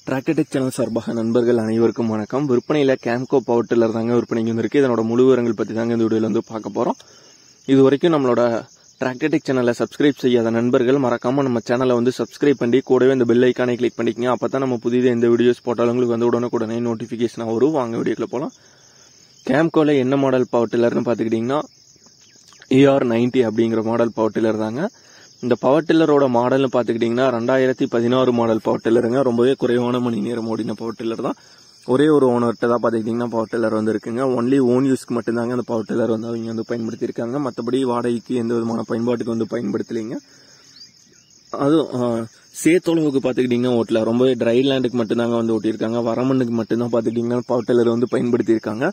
Tractor tech channel சார்பாக நண்பர்கள் அனைவருக்கும் வணக்கம். விற்பனையில் கேம்கோ பவர் டில்லர் தாங்க விற்பனைக்கு வந்திருக்கு. இதனோட முழு விவரங்கள் பற்றி தாங்க இந்த வீடியோவில் வந்து பார்க்க போகிறோம். இது வரைக்கும் நம்மளோட டிராக்டர் டெக் சேனலை சப்ஸ்கிரைப் செய்யாத நண்பர்கள் மறக்காமல் நம்ம சேனலை வந்து சப்ஸ்கிரைப் பண்ணி கூடவே இந்த பெல் ஐக்கானை கிளிக் பண்ணிக்கங்க. அப்போ தான் நம்ம புதிய எந்த வீடியோஸ் போட்டாலும் உங்களுக்கு வந்து உடனுக்குடனே நோட்டிஃபிகேஷனாக வரும். வாங்க வீடியோக்குள்ள போகலாம். கேம்கோவில் என்ன மாடல் பவர் டில்லர்னு பார்த்துக்கிட்டிங்கன்னா AR90 அப்படிங்கிற மாடல் பவர் டில்லர் தாங்க. இந்த பவர் டில்லரோட மாடல்னு பார்த்துக்கிட்டிங்கன்னா 2016 மாடல் பவர் டில்லருங்க. ரொம்பவே குறைவான மணி நேரம் ஓடின பவர் டில்லர் தான். ஒரே ஒரு ஓனர்கிட்ட தான் பார்த்துக்கிட்டிங்கன்னா பவர் டில்லர் வந்து இருக்குங்க. ஒன்லி ஓன் யூஸ்க்கு மட்டும்தாங்க அந்த பவர் டில்லர் வந்து அவங்க வந்து பயன்படுத்தியிருக்காங்க. மற்றபடி வாடகைக்கு எந்த விதமான பயன்பாட்டுக்கு வந்து பயன்படுத்தலைங்க. அதுவும் சேத்தொளவுக்கு பார்த்துக்கிட்டிங்கன்னா ஓட்டல ரொம்பவே ட்ரை லேண்டுக்கு மட்டும்தாங்க வந்து ஓட்டியிருக்காங்க. வரமண்ணுக்கு மட்டும்தான் பார்த்துக்கிட்டிங்கன்னா பவர் டில்லர் வந்து பயன்படுத்தியிருக்காங்க.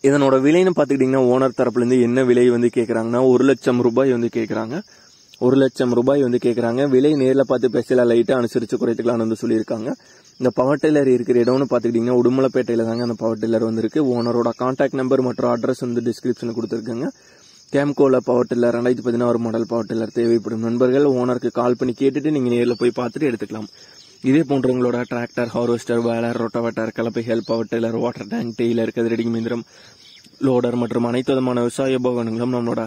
இதனோட விலைன்னு பார்த்துக்கிட்டிங்கன்னா ஓனர் தரப்புலேருந்து என்ன விலை வந்து கேட்குறாங்கன்னா 1 லட்சம் ரூபாய் வந்து கேட்குறாங்க. 1 லட்சம் ரூபாய் வந்து கேட்குறாங்க. விலை நேரில் பார்த்து பேசலாம், லைட்டாக அனுசரித்து குறைத்துக்கலாம்னு வந்து சொல்லியிருக்காங்க. இந்த பவர் டில்லர் இருக்கிற இடம்னு பார்த்துக்கிட்டிங்கன்னா உடுமலைப்பேட்டையில் தாங்க அந்த பவர் டில்லர் வந்துருக்கு. ஓனரோட கான்டாக்ட் நம்பர் மற்றும் அட்ரஸ் வந்து டிஸ்கிரிப்ஷனில் கொடுத்துருக்குங்க. கேம்கோவில் power tiller 2016 model power tiller தேவைப்படும் நண்பர்கள் ஓனருக்கு கால் பண்ணி கேட்டுட்டு நீங்கள் நேரில் போய் பார்த்துட்டு எடுத்துக்கலாம். இதே போன்ற உங்களோட டிராக்டர், ஹார்வெஸ்டர், வேலர், ரொட்டவேட்டர், கலப்பைகள், power tiller, water tank, trailer, கதிரடி மிந்திரம், லோடர் மற்றும் அனைத்து விதமான விவசாய உபகரணங்களும் நம்மளோட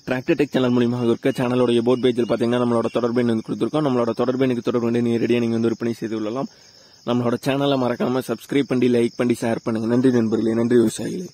டிராக்டர் டெக் சேனல் மூலியமாக இருக்க சேனலோட போட் பேஜில் பார்த்தீங்கன்னா நம்மளோட தொடர்பு எண் வந்து கொடுத்துருக்கோம். நம்மளோட தொடர்பு எண்ணுக்கு தொடர்பு கொண்டு நேரடியாக நீங்கள் வந்து விற்பனை செய்து கொள்ளலாம். நம்மளோட சேனலை மறக்காம சப்ஸ்கிரைப் பண்ணி, லைக் பண்ணி, ஷேர் பண்ணுங்க. நன்றி நண்பர்களே, நன்றி விவசாயிகளே.